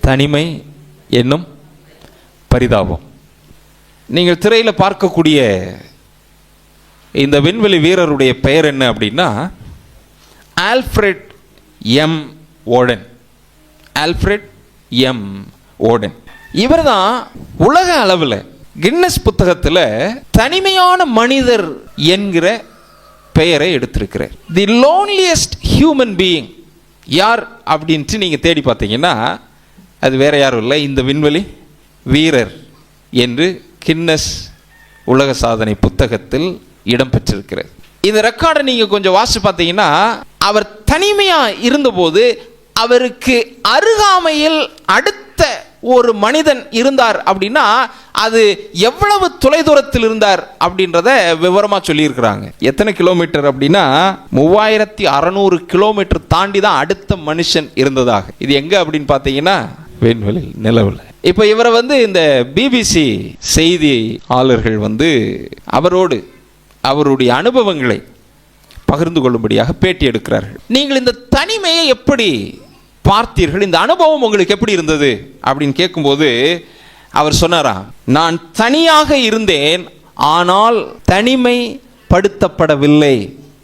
தனிமை என்னும் பரிதாபம். நீங்கள் திரையில் பார்க்கக்கூடிய இந்த விண்வெளி வீரருடைய பெயர் என்ன அப்படின்னா Alfred M Odin. Alfred M Odin. இவர் தான் உலக அளவில் கின்னஸ் புத்தகத்தில் தனிமையான மனிதர் என்கிற பெயரை எடுத்திருக்கிறார். தி லோன்லியஸ்ட் ஹியூமன் பீயிங் யார் அப்படின்ட்டு நீங்கள் தேடி பார்த்தீங்கன்னா அது வேற யாரும் இல்லை, இந்த விண்வெளி வீரர் என்று கின்னஸ் உலக சாதனை புத்தகத்தில் இடம்பெற்றிருக்கிறது. இந்த ரெக்கார்டை நீங்கள் கொஞ்சம் வாசித்து பார்த்தீங்கன்னா அவர் தனிமையாக இருந்தபோது அவருக்கு அருகாமையில் அடுத்த ஒரு மனிதன் இருந்தார் அப்படின்னா அது எவ்வளவு தொலைதூரத்தில் இருந்தார் அப்படின்றத விவரமாக சொல்லியிருக்கிறாங்க. எத்தனை கிலோமீட்டர் அப்படின்னா 3600 கிலோமீட்டர் தாண்டி தான் அடுத்த மனுஷன் இருந்ததாக. இது எங்க அப்படின்னு பார்த்தீங்கன்னா விண்வெளி நிலவில். இப்போ இவரை இந்த பிபிசி செய்தியாளர்கள் அவரோடு அவருடைய அனுபவங்களை பகிர்ந்து கொள்ளும்படியாக பேட்டி எடுக்கிறார்கள். நீங்கள் இந்த தனிமையை எப்படி பார்த்தீர்கள், இந்த அனுபவம் உங்களுக்கு எப்படி இருந்தது அப்படின்னு கேட்கும்போது அவர் சொன்னாராம், நான் தனியாக இருந்தேன் ஆனால் தனிமைப்படுத்தப்படவில்லை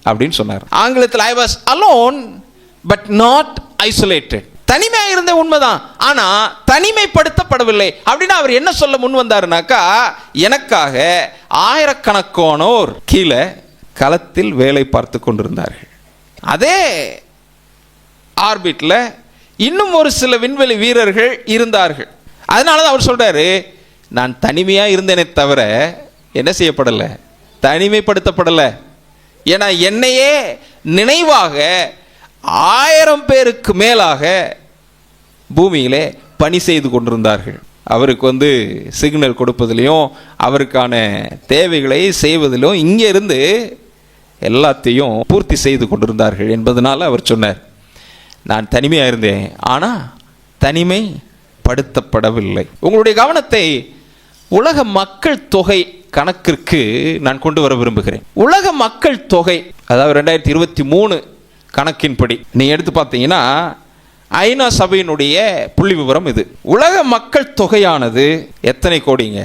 அப்படின்னு சொன்னார். ஆங்கிலத்தில் I was alone but not isolated. தனிமையாக இருந்த உண்மைதான், ஆனா தனிமைப்படுத்தப்படவில்லை. அப்படின்னா அவர் என்ன சொல்ல முன் வந்தாருனாக்கா, எனக்காக ஆயிரக்கணக்கானோர் கீழே களத்தில் வேலை பார்த்து கொண்டிருந்தார்கள். அதே ஆர்பிட்ல இன்னும் ஒரு சில விண்வெளி வீரர்கள் இருந்தார்கள். அதனால தான் அவர் சொல்றாரு, நான் தனிமையா இருந்தேனே தவிர என்ன செய்யப்படலை, தனிமைப்படுத்தப்படலை. ஏன்னா என்னையே நினைவாக 1000 பேருக்கு மேலாக பூமியிலே பணி செய்து கொண்டிருந்தார்கள். அவருக்கு சிக்னல் கொடுப்பதிலையும் அவருக்கான தேவைகளை செய்வதிலும் இங்கே இருந்து எல்லாத்தையும் பூர்த்தி செய்து கொண்டிருந்தார்கள் என்பதனால அவர் சொன்னார், நான் தனிமையாக இருந்தேன் ஆனால் தனிமைப்படுத்தப்படவில்லை. உங்களுடைய கவனத்தை உலக மக்கள் தொகை கணக்கிற்கு நான் கொண்டு வர விரும்புகிறேன். உலக மக்கள் தொகை, அதாவது 2023 கணக்கின்படி நீ எடுத்து பார்த்தீங்கன்னா ஐநா சபையினுடைய புள்ளி விவரம் இது. உலக மக்கள் தொகையானது எத்தனை கோடிங்க?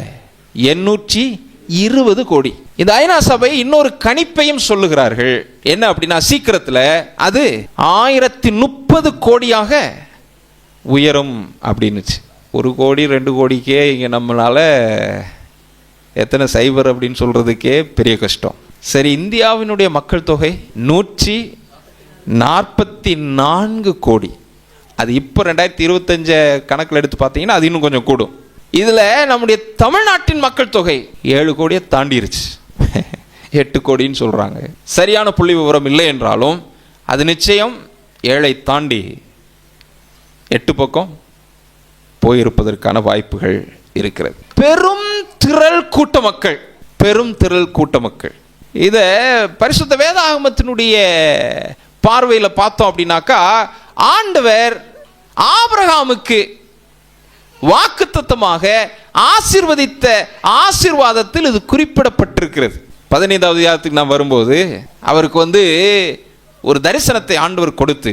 820 கோடி. இந்த ஐநா சபை இன்னொரு கணிப்பையும் சொல்லுகிறார்கள். என்ன அப்படின்னா சீக்கிரத்தில் அது 1030 கோடியாக உயரும் அப்படின்னுச்சு. 1 கோடி 2 கோடிக்கே இங்கே நம்மளால எத்தனை சைபர் அப்படின்னு சொல்றதுக்கே பெரிய கஷ்டம். சரி, இந்தியாவினுடைய மக்கள் தொகை 144 கோடி. அது இப்போ 2025 கணக்கில் எடுத்து பார்த்தீங்கன்னா அது இன்னும் கொஞ்சம் கூடும். இதில் நம்முடைய தமிழ்நாட்டின் மக்கள் தொகை 7 கோடியை தாண்டிருச்சு. 8 கோடின்னு சொல்கிறாங்க. சரியான புள்ளி விவரம் இல்லை என்றாலும் அது நிச்சயம் 7ஐ தாண்டி 8 பக்கம் போயிருப்பதற்கான வாய்ப்புகள் இருக்கிறது. பெரும் திரள் கூட்ட மக்கள், பெரும் திரள் கூட்ட மக்கள். இதை பரிசுத்த வேதாகமத்தினுடைய பார்வையில் பார்த்தோம் அப்படின்னாக்கா, ஆண்டவர் ஆபிரகாமுக்கு வாக்குத்தத்தமாக ஆசீர்வதித்த ஆசீர்வாதத்தில் இது குறிப்பிடப்பட்டிருக்கிறது. 15வது அதிகாரத்துக்கு நாம் வரும்போது அவருக்கு ஒரு தரிசனத்தை ஆண்டவர் கொடுத்து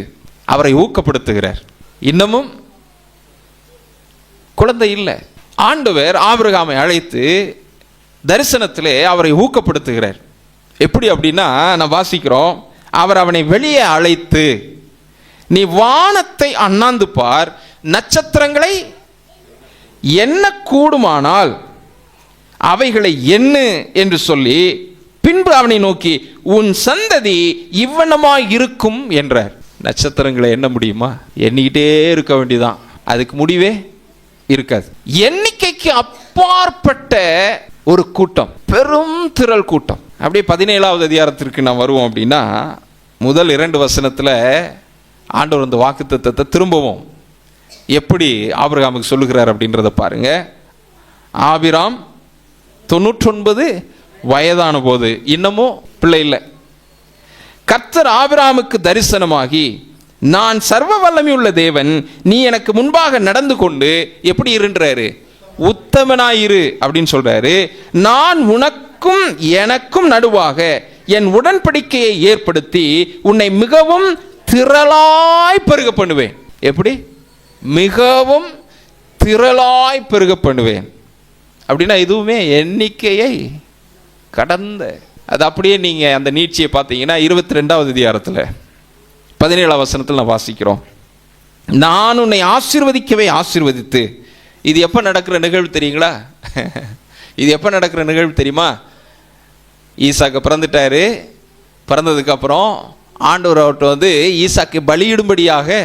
அவரை ஊக்கப்படுத்துகிறார். இன்னமும் குழந்தை இல்லை. ஆண்டவர் ஆபிரகாமை அழைத்து தரிசனத்திலே அவரை ஊக்கப்படுத்துகிறார். எப்படி அப்படின்னா நான் வாசிக்கிறோம், அவர் அவனை வெளியே அழைத்து, நீ வானத்தை அண்ணாந்து பார், நட்சத்திரங்களை என்ன கூடுமானால் அவைகளை எண்ணு என்று சொல்லி, பின்பு அவனை நோக்கி உன் சந்ததி இவ்வண்ணமாய் இருக்கும் என்றார். நட்சத்திரங்களை எண்ண முடியுமா? எண்ணிக்கிட்டே இருக்க வேண்டியதான், அதுக்கு முடிவே இருக்காது. எண்ணிக்கைக்கு அப்பாற்பட்ட ஒரு கூட்டம், பெரும் திரள் கூட்டம். அப்படியே 17வது அதிகாரத்திற்கு நாம் வருவோம் அப்படின்னா, முதல் 2 வசனத்தில் ஆண்டவர் இந்த வாக்குத்தத்தத்தை திரும்பவும் எப்படி ஆபிரகாமுக்கு சொல்லுகிறார் அப்படின்றத பாருங்க. ஆபிராம் 99 வயதான போது, இன்னமும் பிள்ளை இல்லை. கர்த்தர் ஆபிராமுக்கு தரிசனமாகி, நான் சர்வ வல்லமையுள்ள தேவன், நீ எனக்கு முன்பாக நடந்து கொண்டு எப்படி இருன்றாரு, உத்தமனாயிரு அப்படின்னு சொல்றாரு. நான் உனக்கும் எனக்கும் நடுவாக என் உடன்படிக்கையை ஏற்படுத்தி உன்னை மிகவும் திரளாய் பெருக பண்ணுவேன். எப்படி? மிகவும் திரளாய் பெருக பண்ணுவேன். அப்படின்னா இதுவுமே எண்ணிக்கையை கடந்த. அது அப்படியே நீங்கள் அந்த நீட்சியை பார்த்தீங்கன்னா 22வது அதிகாரத்தில் 17ஆம் வசனத்தில் நான் வாசிக்கிறோம். நான் உன்னை ஆசீர்வதிக்கவே ஆசீர்வதித்து. இது எப்போ நடக்கிற நிகழ்வு தெரியுங்களா? இது எப்போ நடக்கிற நிகழ்வு தெரியுமா? ஈசாக்கு பிறந்துட்டாரு. பிறந்ததுக்கப்புறம் ஆண்டவர் அவர்கிட்ட வந்து ஈசாக்கு பலியிடும்படியாக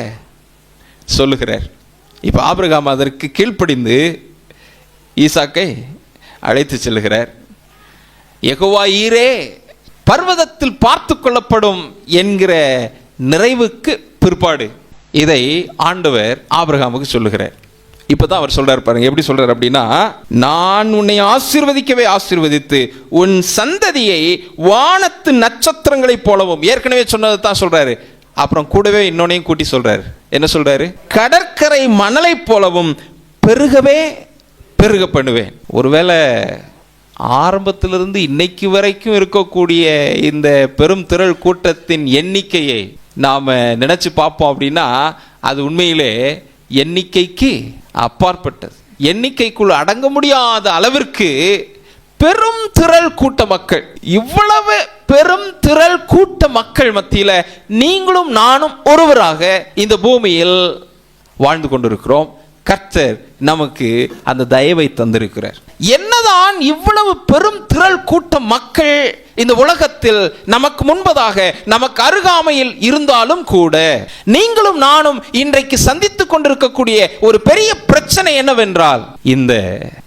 சொல்லுகிறார். இப்போ ஆபிரகாம் அதற்கு கீழ்ப்படிந்து ஈசாக்கை அழைத்து செல்லுகிறார். யெகோவா ஈரே பர்வதத்தில் பார்த்து கொள்ளப்படும் என்கிற நிறைவுக்கு பிற்பாடு இதை ஆண்டவர் ஆபிரகாமுக்கு சொல்லுகிறார். இப்பதான் அவர் சொல்றாரு பாருங்க, எப்படி சொல்றாரு அப்படின்னா, நான் உன்னை ஆசீர்வதிக்கவே ஆசீர்வதித்து உன் சந்ததியை வானத்து நட்சத்திரங்களைப் போலவும், ஏற்கனவே சொன்னதை தான் சொல்றாரு. அப்புறம் கூடவே இன்னொன்னையும் கூட்டி சொல்றாரு. என்ன சொல்றாரு? கடற்கரை மணலை போலவும் பெருகவே பெருக பண்ணுவேன். ஒருவேளை ஆரம்பத்திலிருந்து இன்னைக்கு வரைக்கும் இருக்கக்கூடிய இந்த பெரும் திரள் கூட்டத்தின் எண்ணிக்கையை நாம் நினைச்சு பார்ப்போம் அப்படின்னா அது உண்மையிலே எண்ணிக்கைக்கு அப்பாற்பட்டது. எண்ணிக்கைக்குள் அடங்க முடியாத அளவிற்கு பெரும் திரள் கூட்ட மக்கள். இவ்வளவு பெரும் திரள் கூட்ட மக்கள் மத்தியில் நீங்களும் நானும் ஒருவராக இந்த பூமியில் வாழ்ந்து கொண்டிருக்கிறோம். கர்த்தர் நமக்கு அந்த தயவை தந்திருக்கிறார். என்னதான் இவ்வளவு பெரும் திரள் கூட்ட மக்கள் இந்த உலகத்தில் நமக்கு முன்பதாக நமக்கு அருகாமையில் இருந்தாலும் கூட நீங்களும் நானும் இன்றைக்கு சந்தித்துக் கொண்டிருக்கக்கூடிய ஒரு பெரிய பிரச்சனை என்னவென்றால் இந்த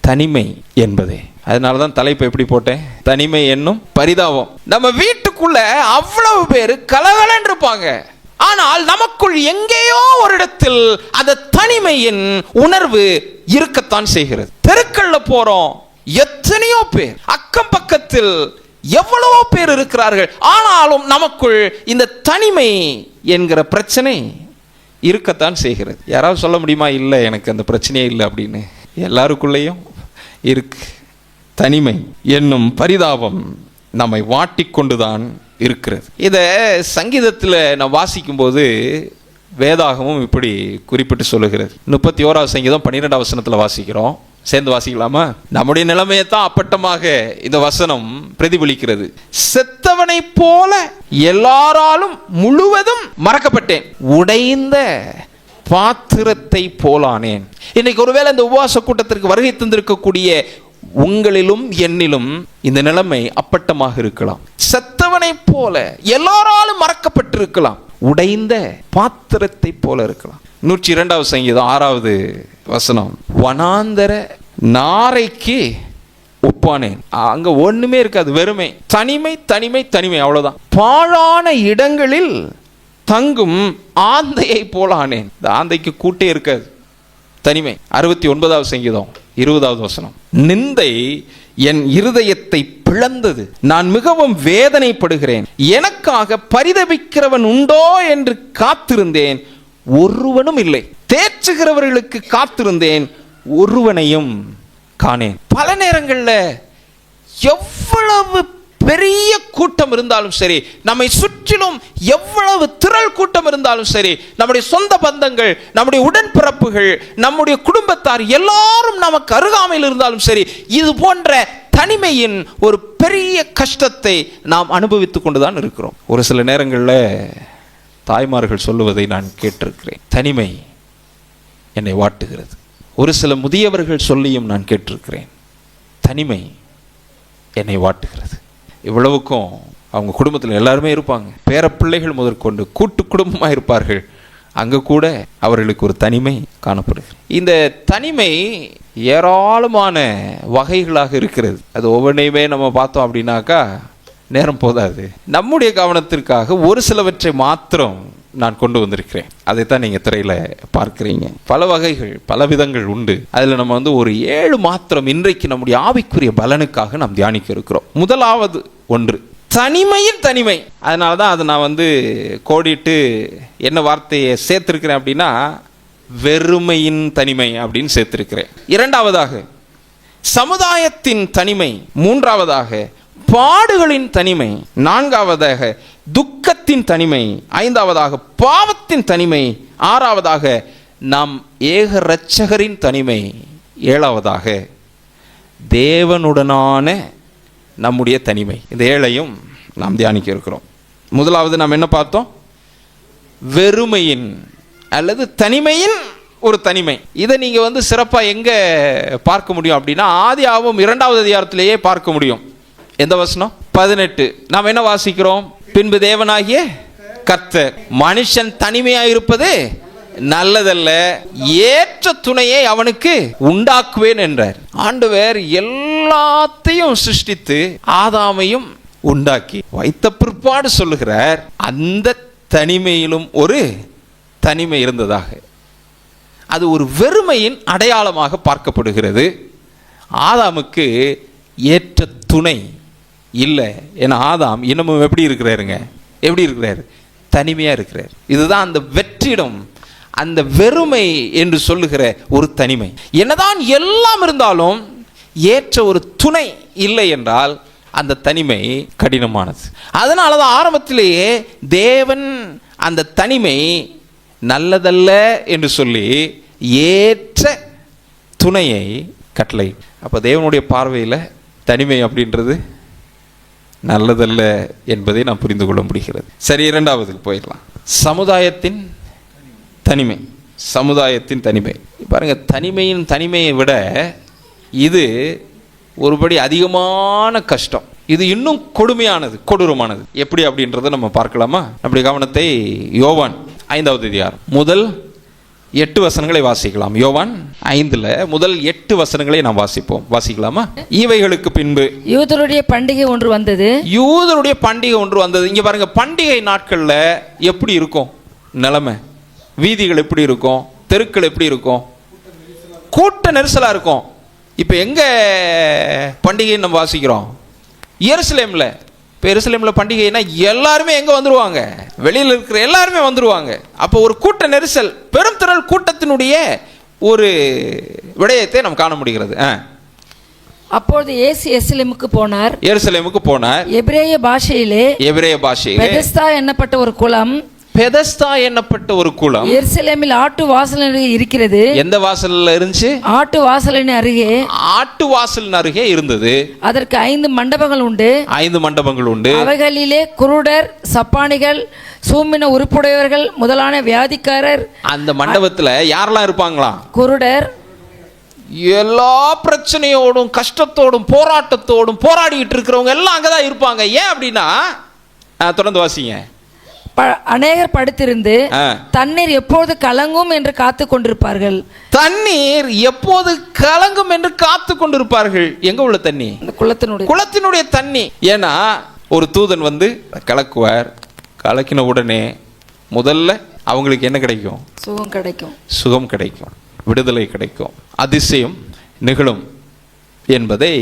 தனிமை என்பதே. அதனாலதான் தலைப்பு எப்படி போட்டேன்? தனிமை என்னும் பரிதாபம். நம்ம வீட்டுக்குள்ள அவ்வளவு பேர் கலகலன்னு இருப்பாங்க. ஆனால் நமக்குள் எங்கேயோ ஒரு இடத்தில் அந்த தனிமையின் உணர்வு இருக்கத்தான் செய்கிறது. தெருக்கள்ல போறோம், எத்தனையோ பேர், அக்கம் பக்கத்தில் எவ்வளவோ பேர் இருக்கிறார்கள். ஆனாலும் நமக்குள் இந்த தனிமை என்கிற பிரச்சனை இருக்கத்தான் செய்கிறது. யாராவது சொல்ல முடியுமா இல்லை எனக்கு அந்த பிரச்சனையே இல்லை அப்படின்னு? எல்லாருக்குள்ளேயும் இருக்கு. தனிமை என்னும் பரிதாபம் நம்மை வாட்டிக்கொண்டுதான் இருக்கிறது. இதை சங்கீதத்தில் நான் வாசிக்கும் போது வேதாகமும் இப்படி குறிப்பிட்டு சொல்லுகிறது. 31வது சங்கீதம் 12வது வசனத்தில் வாசிக்கிறோம். சேர்ந்து வாசிக்கலாமா? நம்முடைய நிலைமையை தான் அப்பட்டமாக இந்த வசனம் பிரதிபலிக்கிறது. செத்தவனை போல எல்லாராலும் முழுவதும் மறக்கப்பட்டேன், உடைந்த பாத்திரத்தை போலானேன். இன்னைக்கு ஒருவேளை இந்த உபவாச கூட்டத்திற்கு வருகை தந்திருக்கக்கூடிய உங்களிலும் என்னிலும் இந்த நிலைமை அப்பட்டமாக இருக்கலாம். செத்தவனை போல எல்லாராலும் மறக்கப்பட்டிருக்கலாம், உடைந்த பாத்திரத்தை போல இருக்கலாம். 102வது சங்கீதம் 6வது வசனம், வனாந்தர நாரைக்கு ஒப்பானேன். அங்க ஒண்ணுமே இருக்காது, வெறுமை, தனிமை தனிமை தனிமை, அவ்வளவுதான். பாழான இடங்களில் தங்கும் ஆந்தையை போலானேன். இந்த ஆந்தைக்கு கூட்டே இருக்காது, தனிமை. 69வது சங்கீதம் 20வது வசனம், நிந்தை என் இருதயத்தை பிளந்தது, நான் மிகவும் வேதனைப்படுகிறேன், எனக்காக பரிதபிக்கிறவன் உண்டோ என்று காத்திருந்தேன், ஒருவனும் இல்லை, தேற்றுகிறவர்களுக்கு காத்திருந்தேன், ஒருவனையும் காணேன். பல நேரங்களில் எவ்வளவு பெரிய கூட்டம் இருந்தாலும் சரி, நம்மை சுற்றிலும் எவ்வளவு திரள் கூட்டம் இருந்தாலும் சரி, நம்முடைய சொந்த பந்தங்கள், நம்முடைய உடன்பிறப்புகள், நம்முடைய குடும்பத்தார் எல்லாரும் நமக்கு அருகாமையில் இருந்தாலும் சரி, இது போன்ற தனிமையின் ஒரு பெரிய கஷ்டத்தை நாம் அனுபவித்துக் கொண்டுதான் இருக்கிறோம். ஒரு சில நேரங்களில் தாய்மார்கள் சொல்லுவதை நான் கேட்டிருக்கிறேன், தனிமை என்னை வாட்டுகிறது. ஒரு சில முதியவர்கள் சொல்லியும் நான் கேட்டிருக்கிறேன், தனிமை என்னை வாட்டுகிறது. இவ்வளவுக்கும் அவங்க குடும்பத்தில் எல்லாருமே இருப்பாங்க, பேர பிள்ளைகள் முதற்கொண்டு கூட்டு குடும்பமாக இருப்பார்கள். அங்கே கூட அவர்களுக்கு ஒரு தனிமை காணப்படுகிறது. இந்த தனிமை ஏராளமான வகைகளாக இருக்கிறது. அது ஒவ்வொன்றையுமே நம்ம பார்த்தோம் அப்படின்னாக்கா நேரம் போதாது. நம்முடைய கவனத்திற்காக ஒரு சிலவற்றை மாத்திரம் நான் கொண்டு வந்திருக்கிறேன். அதைத்தான் நீங்கள் திரையில் பார்க்குறீங்க. பல வகைகள், பல விதங்கள் உண்டு. அதில் நம்ம ஒரு 7 மாத்திரம் இன்றைக்கு நம்முடைய ஆவிக்குரிய பலனுக்காக நாம் தியானிக்க இருக்கிறோம். முதலாவது ஒன்று, தனிமையின் தனிமை. அதனால தான் அதை நான் கோடிட்டு என்ன வார்த்தையை சேர்த்திருக்கிறேன் அப்படின்னா, வெறுமையின் தனிமை அப்படின்னு சேர்த்திருக்கிறேன். இரண்டாவதாக சமுதாயத்தின் தனிமை. மூன்றாவதாக பாடுகளின் தனிமை. நான்காவதாக துக்கத்தின் தனிமை. ஐந்தாவதாக பாவத்தின் தனிமை. ஆறாவதாக நாம் ஏக இரட்சகரின் தனிமை, ஏழாவதாக தேவனுடனான நம்முடைய தனிமை. இந்த ஏழையும் நாம் தியானிக்க இருக்கிறோம். முதலாவது நாம் என்ன பார்த்தோம்? வெறுமையின் அல்லது தனிமையின் ஒரு தனிமை. இதை நீங்க சிறப்பாக எங்க பார்க்க முடியும் அப்படின்னா, ஆதியாகமம் 2வது அதிகாரத்திலேயே பார்க்க முடியும். எந்த வசனம்? 18. நாம் என்ன வாசிக்கிறோம்? பின்பு தேவனாகிய கர்த்தர் மனுஷன் தனிமையாயிருப்பது நல்லதல்ல, ஏற்ற துணையை அவனுக்கு உண்டாக்குவேன் என்றார். ஆண்டவர் எல்லாத்தையும் சிருஷ்டித்து ஆதாமையும் உண்டாக்கி வைத்த பிற்பாடு சொல்லுகிறார், அந்த தனிமையிலும் ஒரு தனிமை இருந்ததாக. அது ஒரு வெறுமையின் அடையாளமாக பார்க்கப்படுகிறது. ஆதாமுக்கு ஏற்ற துணை இல்லை. ஏன்னா ஆதாம் இன்னமும் எப்படி இருக்கிறாரு? தனிமையா இருக்கிறார். இதுதான் அந்த வெற்றிடம், அந்த வெறுமை என்று சொல்லுகிற ஒரு தனிமை. என்னதான் எல்லாம் இருந்தாலும் ஏற்ற ஒரு துணை இல்லை என்றால் அந்த தனிமை கடினமானது. அதனாலதான் ஆரம்பத்திலேயே தேவன் அந்த தனிமை நல்லதல்ல என்று சொல்லி ஏற்ற துணையை கட்டளை. அப்ப தேவனுடைய பார்வையில் தனிமை அப்படின்றது நல்லதல்ல என்பதை நாம் புரிந்து கொள்ள முடிகிறது. சரி, 2வதுக்கு போயிடலாம். சமுதாயத்தின் தனிமை. சமுதாயத்தின் தனிமை பாருங்க, தனிமையின் தனிமையை விட இது ஒருபடி அதிகமான கஷ்டம். இது இன்னும் கொடுமையானது, கொடூரமானது. எப்படி அப்படின்றத நம்ம பார்க்கலாமா? நம்முடைய கவனத்தை யோவான் 5வது அதிகாரம் முதல் 8 வசனங்களை வாசிக்கலாம். யோவான் 5ல் முதல் 8 வசனங்களை நாம் வாசிக்கலாமா? இவைகளுக்கு பின்பு யூதருடைய பண்டிகை ஒன்று வந்தது. இங்க பாருங்க, பண்டிகை நாட்கள்ல எப்படி இருக்கும் நிலைமை? வீதிகள் எப்படி இருக்கும்? தெருக்கள் எப்படி இருக்கும்? கூட்ட நெரிசலா இருக்கும். இப்ப எங்க பண்டிகை நம்ம வாசிக்கிறோம்? எருசலேம்ல. இப்போ எருசலேமில் பண்டிகைனா எல்லாருமே எங்கே வந்துடுவாங்க? வெளியில் இருக்கிற எல்லாருமே வந்துடுவாங்க. அப்போ ஒரு கூட்ட நெரிசல், பெரும் திரள் கூட்டத்தினுடைய ஒரு விடயத்தை நாம் காண முடிகிறது. அப்பொழுது இயேசு எருசலேமுக்கு போனார். எபிரேய பாஷையிலே பெதஸ்தா என்னப்பட்ட ஒரு குளம் எருசலேமில் ஆட்டு வாசல் இருக்கிறது. எந்த வாசல்ல இருந்துச்சு? ஆட்டு வாசலின் அருகே இருந்தது. அதற்கு 5 மண்டபங்கள் உண்டு. அவைகளிலே குருடர், சப்பானிகள், சூம்பின உறுப்புடையவர்கள் முதலான வியாதிக்காரர். அந்த மண்டபத்துல யாரெல்லாம் இருப்பாங்களாம்? குருடர். எல்லா பிரச்சனையோடும் கஷ்டத்தோடும் போராட்டத்தோடும் போராடிட்டு இருக்கிறவங்க எல்லாம் அங்கதான் இருப்பாங்க. ஏன் அப்படின்னா, தொடர்ந்து வாசிங்க. அநேகர் படுத்திருந்து தண்ணீர் எப்போது கலங்கும் என்று காத்து கொண்டிருப்பார்கள். எங்க உள்ள தண்ணி? குளத்தினுடைய தண்ணி. ஏன்னா ஒரு தூதன் கலக்குவார். கலக்கின உடனே முதல்ல அவங்களுக்கு என்ன கிடைக்கும்? சுகம் கிடைக்கும், விடுதலை கிடைக்கும், அதிசயம் நிகழும் என்பதை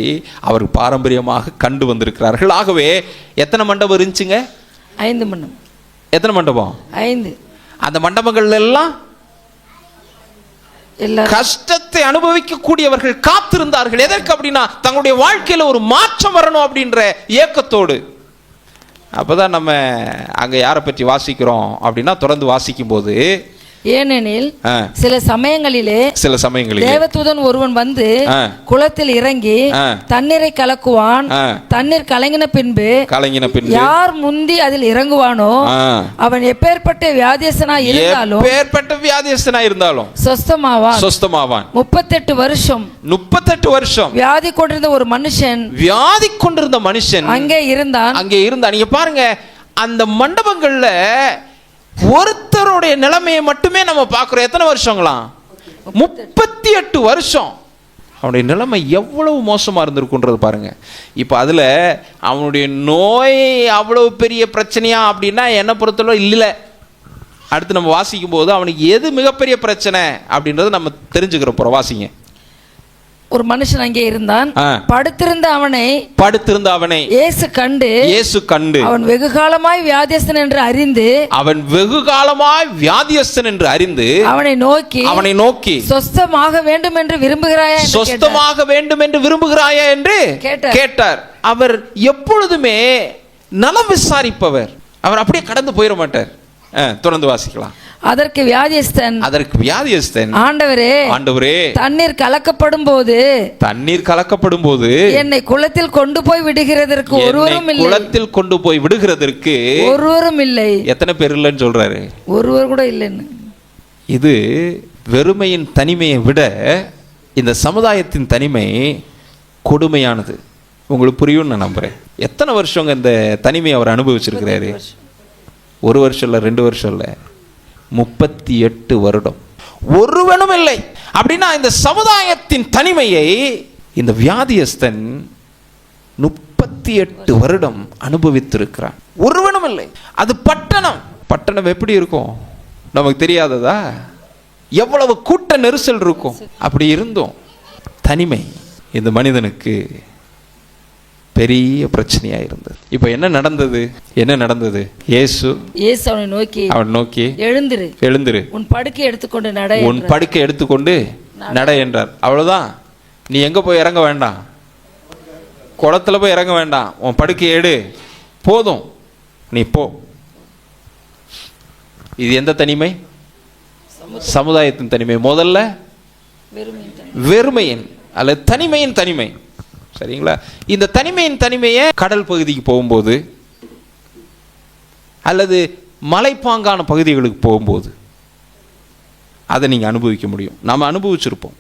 அவர் பாரம்பரியமாக கண்டு வந்திருக்கிறார்கள். ஆகவே எத்தனை மண்டபம் இருந்துச்சுங்க? 5 மண்டபம். எத்தனை மண்டபம்? 5. அந்த மண்டபங்கள் எல்லாம் கஷ்டத்தை அனுபவிக்க கூடியவர்கள் காத்திருந்தார்கள். எதற்கு அப்படின்னா, தங்களுடைய வாழ்க்கையில ஒரு மாற்றம் வரணும் அப்படின்ற ஏக்கத்தோடு. அப்பதான் நம்ம அங்க யாரை பற்றி வாசிக்கிறோம் அப்படின்னா, தொடர்ந்து வாசிக்கும் போது, ஏனெனில் சில சமயங்களிலே தேவதூதன் ஒருவன் வந்து குளத்தில் இறங்கி தண்ணீரை கலக்குவான். தண்ணீர் கலங்கின பின்பு யார் முந்தி அதில் இறங்குவானோ அவன் எப்பேற்பட்ட வியாதியஸ்தனாய் இருந்தாலும் சொஸ்தமாவான். 38 வருஷம் வியாதி கொண்டிருந்த ஒரு மனுஷன் அங்கே இருந்தான். நீங்க பாருங்க, அந்த மண்டபங்கள்ல ஒருத்தருடைய நிலைமையை மட்டுமே நம்ம பார்க்கிறோம். எத்தனை வருஷங்களாம்? 38 வருஷம். அவனுடைய நிலைமை எவ்வளவு மோசமா இருந்திருக்குன்றது பாருங்க. இப்ப அதுல அவனுடைய நோய் அவ்வளவு பெரிய பிரச்சனையா அப்படின்னா என்ன பொறுத்தளவு இல்ல. அடுத்து நம்ம வாசிக்கும் போது அவனுக்கு எது மிகப்பெரிய பிரச்சனை அப்படின்றது நம்ம தெரிஞ்சுக்கிற போறோம். வாசிங்க. ஒரு மனுஷன் அங்கே இருந்தான். படுத்திருந்த அவனை இயேசு கண்டு அவன் வெகுகாலமாய் வியாதியஸ்தன் என்று அறிந்து அவனை நோக்கி சொஸ்தமாக வேண்டும் என்று விரும்புகிறாயா என்று கேட்டார். அவர் எப்பொழுதுமே நலம் விசாரிப்பவர். அவர் அப்படியே கடந்து போயிட மாட்டார். தொடர்ந்து வாசிக்கலாம். அதற்கு வியாதியஸ்தன் ஆண்டவரே தண்ணீர் கலக்கப்படும் போது என்னை குளத்தில் கொண்டு போய் விடுகிறதற்கு ஒருவரும் இல்லை. எத்தனை பேர் இல்லைன்னு சொல்றாரு? ஒருவர் கூட இல்லைன்னு. இது வெறுமையின் தனிமையை விட இந்த சமுதாயத்தின் தனிமை கொடுமையானது. உங்களுக்கு புரியும் நான் நம்புறேன். எத்தனை வருஷங்க இந்த தனிமையை அவர் அனுபவிச்சிருக்கிறாரு? 1 வருஷம் இல்லை, 2 வருஷம் இல்லை, 38 வருடம். ஒருவனும் இல்லை. அப்படின்னா இந்த சமுதாயத்தின் தனிமையை இந்த வியாதியஸ்தன் 38 வருடம் அனுபவித்திருக்கிறான். ஒருவனும் இல்லை. அது பட்டணம் எப்படி இருக்கும் நமக்கு தெரியாததா? எவ்வளவு கூட்ட நெரிசல் இருக்கும். அப்படி இருந்தோம். தனிமை இந்த மனிதனுக்கு பெரிய பிரச்சனையா இருந்தது. இப்ப என்ன நடந்தது? இயேசு அவனை நோக்கி எழுந்திரு, உன் படுக்கை எடுத்துக்கொண்டு நட என்றார். அவ்வளவுதான். நீ எங்க போய் இறங்க வேண்டாம், குளத்துல போய் இறங்க வேண்டாம், உன் படுக்கை எடு, போதும், நீ போ. இது எந்த தனிமை? சமுதாயத்தின் தனிமை. முதல்ல வெறுமையின் அல்லது தனிமையின் தனிமை. சரிங்களா? இந்த தனிமையின் தனிமையை கடல் பகுதிக்கு போகும்போது அல்லது மலைப்பாங்கான பகுதிகளுக்கு போகும்போது அதை நீங்க அனுபவிக்க முடியும். நாம அனுபவிச்சிருப்போம்.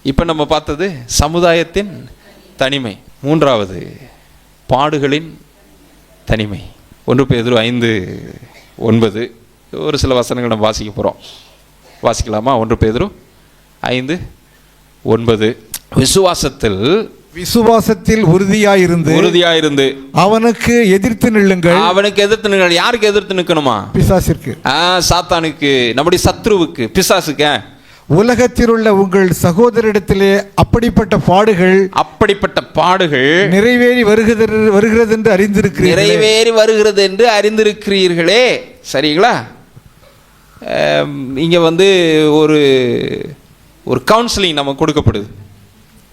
இப்ப நம்ம பார்த்தது சமுதாயத்தின் தனிமை. 3வது பாடுகளின் தனிமை. 1 பேதுரு 5:9 ஒரு சில வசனங்கள் நம்ம வாசிக்க போறோம். வாசிக்கலாமா? 1 பேதுரு 5:9 விசுவாசத்தில் உறுதியாயிருந்து அவனுக்கு எதிர்த்து நில்லுங்கள். யாருக்கு எதிர்த்து நிற்கணுமா? பிசாசுக்கு, சாத்தானுக்கு, நம்முடைய சத்ருவுக்கு, பிசாசுக்கு. உலகத்தில் உள்ள உங்கள் சகோதரிடத்திலே அப்படிப்பட்ட பாடுகள் நிறைவேறி வருகிறது என்று அறிந்திருக்கிறீர்களே. சரிங்களா? இங்க ஒரு கவுன்சிலிங் நமக்கு கொடுக்கப்படுது.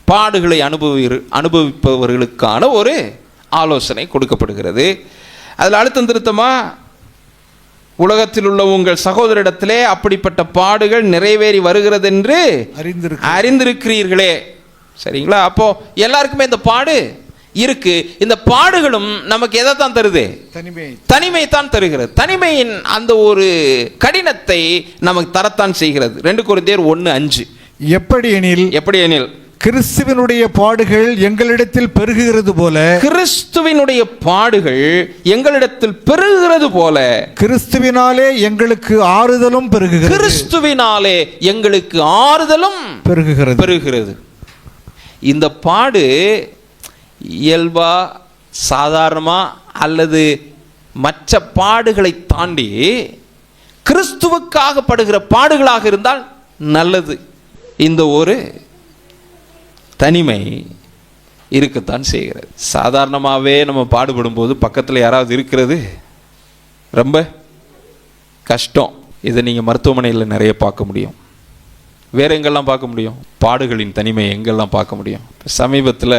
பாடுகளை அனுபவிப்பவர்களுக்கான ஒரு ஆலோசனை கொடுக்கப்படுகிறது. அதில் அழுத்தம் திருத்தமா உலகத்தில் உள்ள உங்கள் சகோதரிடத்திலே அப்படிப்பட்ட பாடுகள் நிறைவேறி வருகிறது என்று அறிந்திருக்கிறீர்களே. சரிங்களா? அப்போ எல்லாருக்குமே இந்த பாடு இருக்கு. இந்த பாடுகளும் நமக்கு எதை தான் தருது? தனிமை தான் தருகிறது. தனிமையின் அந்த ஒரு கடினத்தை நமக்கு தரத்தான் செய்கிறது. 2 கொரிந்தியர் 1:5 எப்படி எனில் கிறிஸ்துவினுடைய பாடுகள் எங்களிடத்தில் பெருகுகிறது போல கிறிஸ்துவினாலே எங்களுக்கு ஆறுதலும் பெருகுகிறது. இந்த பாடு இயல்பா, சாதாரணமா அல்லது மற்ற பாடுகளை தாண்டி கிறிஸ்துவுக்காக படுகிற பாடுகளாக இருந்தால் நல்லது. இந்த ஒரு தனிமை இருக்கத்தான் செய்கிறது. சாதாரணமாகவே நம்ம பாடுபடும் போது பக்கத்தில் யாராவது இருக்கிறது ரொம்ப கஷ்டம். இதை நீங்கள் மருத்துவமனையில் நிறைய பார்க்க முடியும். வேற எங்கெல்லாம் பார்க்க முடியும்? பாடுகளின் தனிமை எங்கெல்லாம் பார்க்க முடியும்? சமீபத்தில்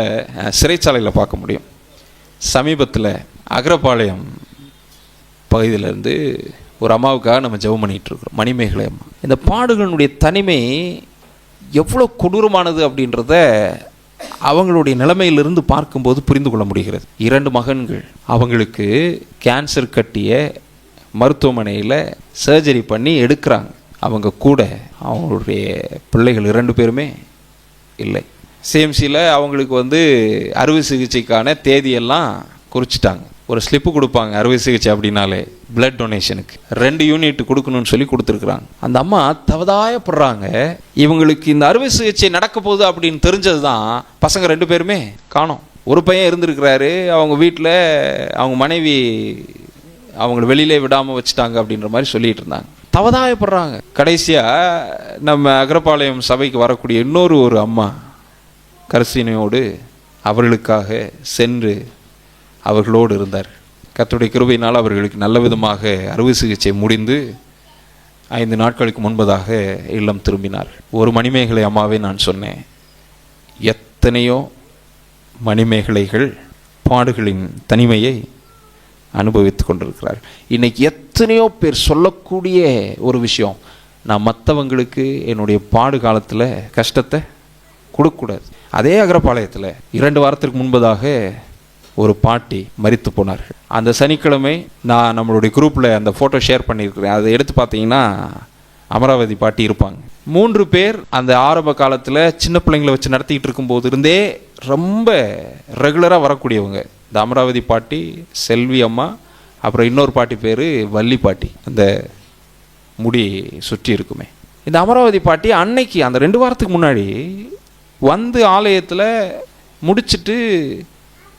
சிறைச்சாலையில் பார்க்க முடியும். சமீபத்தில் அகரபாளையம் பகுதியிலேருந்து ஒரு அம்மாவுக்காக நம்ம ஜெபம் பண்ணிகிட்டு இருக்கிறோம். மணிமேகலை அம்மா. இந்த பாடுகளுடைய தனிமை எவ்வளோ கொடூரமானது அப்படின்றத அவங்களுடைய நிலைமையிலிருந்து பார்க்கும்போது புரிந்து கொள்ள முடிகிறது. 2 மகன்கள், அவங்களுக்கு கேன்சர் கட்டிய மருத்துவமனையில் சர்ஜரி பண்ணி எடுக்கிறாங்க. அவங்க கூட அவங்களுடைய பிள்ளைகள் 2 பேருமே இல்லை. சிஎம்சியில் அவங்களுக்கு அறுவை சிகிச்சைக்கான தேதியெல்லாம் குறிச்சிட்டாங்க. ஒரு ஸ்லிப்பு கொடுப்பாங்க அறுவை சிகிச்சை அப்படின்னாலே, பிளட் டொனேஷனுக்கு 2 யூனிட் கொடுக்கணும்னு சொல்லி கொடுத்துருக்குறாங்க. அந்த அம்மா தவதாயப்படுறாங்க. இவங்களுக்கு இந்த அறுவை சிகிச்சை நடக்க போகுது அப்படின்னு தெரிஞ்சது தான் பசங்க 2 பேருமே காணோம். ஒரு பையன் இருந்திருக்கிறாரு. அவங்க வீட்டில் அவங்க மனைவி அவங்களை வெளியிலே விடாமல் வச்சுட்டாங்க அப்படின்ற மாதிரி சொல்லிட்டு இருந்தாங்க. தவதாயப்படுறாங்க. கடைசியாக நம்ம அகரபாளையம் சபைக்கு வரக்கூடிய இன்னொரு அம்மா கரிசனையோடு அவர்களுக்காக சென்று அவர்களோடு இருந்தார். கர்த்தருடைய கிருபையினால் அவர்களுக்கு நல்ல விதமாக அறுவை சிகிச்சை முடிந்து 5 நாட்களுக்கு முன்பதாக இல்லம் திரும்பினார். ஒரு மணிமேகலை அம்மாவே நான் சொன்னேன், எத்தனையோ மணிமேகலைகள் பாடுகளின் தனிமையை அனுபவித்து கொண்டிருக்கிறார். இன்னைக்கு எத்தனையோ பேர் சொல்லக்கூடிய ஒரு விஷயம், நான் மற்றவங்களுக்கு என்னுடைய பாடு காலத்தில் கஷ்டத்தை கொடுக்கக்கூடாது. அதே அகரபாளையத்தில் 2 வாரத்திற்கு முன்பதாக ஒரு பாட்டி மரித்து போனார்கள். அந்த சனிக்கிழமை நான் நம்மளுடைய குரூப்பில் அந்த ஃபோட்டோ ஷேர் பண்ணியிருக்கிறேன். அதை எடுத்து பார்த்தீங்கன்னா அமராவதி பாட்டி இருப்பாங்க. 3 பேர் அந்த ஆரம்ப காலத்தில் சின்ன பிள்ளைங்களை வச்சு நடத்திக்கிட்டு இருக்கும்போது இருந்தே ரொம்ப ரெகுலராக வரக்கூடியவங்க. இந்த அமராவதி பாட்டி, செல்வி அம்மா, அப்புறம் இன்னொரு பாட்டி பேர் வள்ளி பாட்டி, அந்த முடி சுற்றி இருக்குமே. இந்த அமராவதி பாட்டி அன்னைக்கு அந்த 2 வாரத்துக்கு முன்னாடி வந்து ஆலயத்தில் முடிச்சுட்டு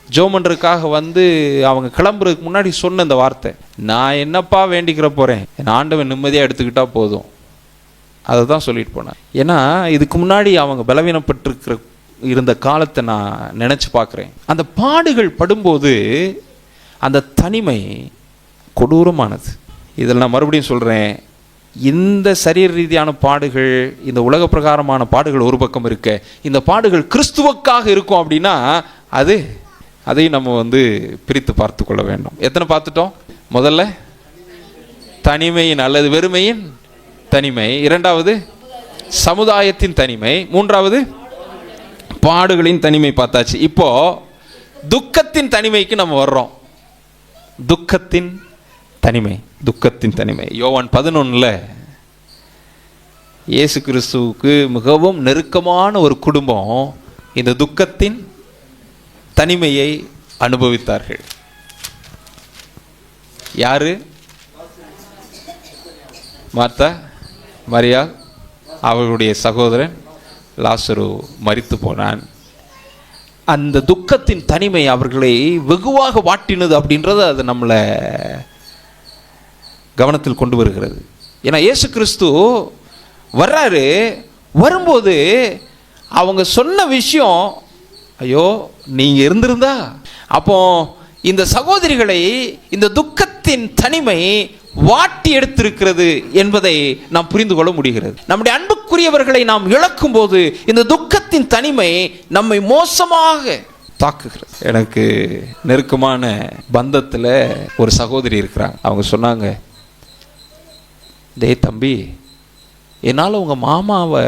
ஜோமன்றதுக்காக வந்து அவங்க கிளம்புறதுக்கு முன்னாடி சொன்ன இந்த வார்த்தை, நான் என்னப்பா வேண்டிக்கிற போகிறேன், என் ஆண்டவன் நிம்மதியாக எடுத்துக்கிட்டா போதும். அதை தான் சொல்லிட்டு போனேன். ஏன்னா இதுக்கு முன்னாடி அவங்க பலவீனப்பட்டிருக்கிற இருந்த காலத்தை நான் நினச்சி பார்க்குறேன். அந்த பாடுகள் படும்போது அந்த தனிமை கொடூரமானது. இதில் நான் மறுபடியும் சொல்கிறேன், இந்த சரீர ரீதியான பாடுகள், இந்த உலக பிரகாரமான பாடுகள் ஒரு பக்கம் இருக்க, இந்த பாடுகள் கிறிஸ்துவுக்காக இருக்கும் அப்படின்னா அதையும் நம்ம வந்து பிரித்து பார்த்து கொள்ள வேண்டும். எத்தனை பார்த்துட்டோம்? முதல்ல தனிமையின் அல்லது வெறுமையின் தனிமை, 2வது சமுதாயத்தின் தனிமை, 3வது பாடுகளின் தனிமை பார்த்தாச்சு. இப்போ துக்கத்தின் தனிமைக்கு நம்ம வர்றோம். துக்கத்தின் தனிமை யோவான் 11 இயேசு கிறிஸ்துவுக்கு மிகவும் நெருக்கமான ஒரு குடும்பம் இந்த துக்கத்தின் தனிமையை அனுபவித்தார்கள். யாரு? மார்த்தா, மரியாள், அவர்களுடைய சகோதரன் லாசரு மரித்து போனான். அந்த துக்கத்தின் தனிமை அவர்களை வெகுவாக வாட்டினது அப்படின்றது அது நம்மளை கவனத்தில் கொண்டு வருகிறது. ஏன்னா இயேசு கிறிஸ்து வர்றாரு, வரும்போது அவங்க சொன்ன விஷயம், ஐயோ நீங்க இருந்திருந்தா. அப்போ இந்த சகோதரிகளை இந்த துக்கத்தின் தனிமை வாட்டி எடுத்திருக்கிறது என்பதை நாம் புரிந்து கொள்ள முடிகிறது. நம்முடைய அன்புக்குரியவர்களை நாம் இழக்கும் போது இந்த துக்கத்தின் தனிமை நம்மை மோசமாக தாக்குகிறது. எனக்கு நெருக்கமான பந்தத்தில் ஒரு சகோதரி இருக்கிறாங்க. அவங்க சொன்னாங்க, டேய் தம்பி, என்னால் உங்கள் மாமாவை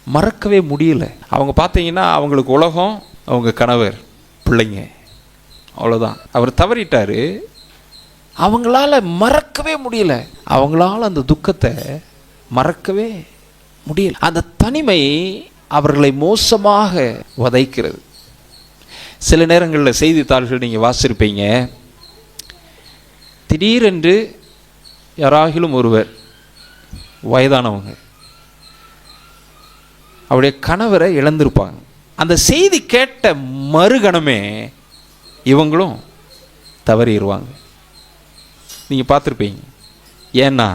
மறக்கவே முடியல. அவங்க பார்த்தீங்கன்னா அவங்களுக்கு உலகம், அவங்க கணவர், பிள்ளைங்க, அவ்வளோதான். அவர் தவறிட்டாரு, அவங்களால மறக்கவே முடியல. அவங்களால அந்த துக்கத்தை மறக்கவே முடியல. அந்த தனிமை அவர்களை மோசமாக வதைக்கிறது. சில நேரங்களில் செய்தித்தாள்கள் நீங்கள் வாசிருப்பீங்க, திடீரென்று யாராகிலும் ஒருவர் வயதானவங்க அவருடைய கணவரை இழந்திருப்பாங்க. அந்த செய்தி கேட்ட மறுகணமே இவங்களும் தவறிடுவாங்க. நீங்கள் பார்த்துருப்பீங்க. ஏன்னா